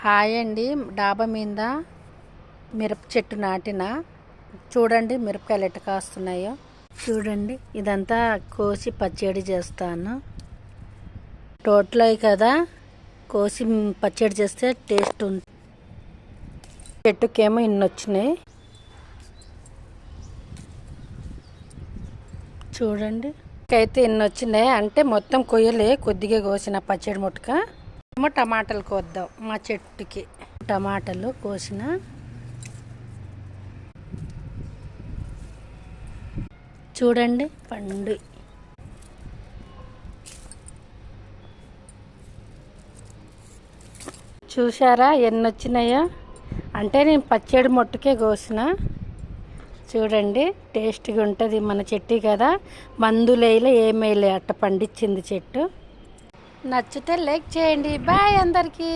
Hi అండి. డాబా మీద మిరప చెట్టు నాటిన చూడండి మిరపకాయలు ఎట్ట కాస్తున్నాయో చూడండి. ఇదంతా కోసి పచ్చడి చేస్తాను. తోటలో కదా కోసి పచ్చడి చేస్తే టేస్ట్ ఉంది. చెట్టుకేమో ఇన్ని వచ్చినాయి చూడండి. అయితే ఇన్ని వచ్చినాయి అంటే మొత్తం కొయ్యలే, కొద్దిగా కోసిన పచ్చడి ముట్క. ఏమో టమాటాలు కోద్దాం. మా చెట్టుకి టమాటాలు కోసిన చూడండి పండు. చూసారా ఎన్ని వచ్చినాయో? అంటే నేను పచ్చడి మొట్టుకే కోసిన. చూడండి టేస్ట్గా ఉంటుంది. మన చెట్టు కదా, మందులేలే ఏమేలే అట్ట పండించింది చెట్టు. నచ్చితే లైక్ చేయండి. బాయ్ అందరికీ.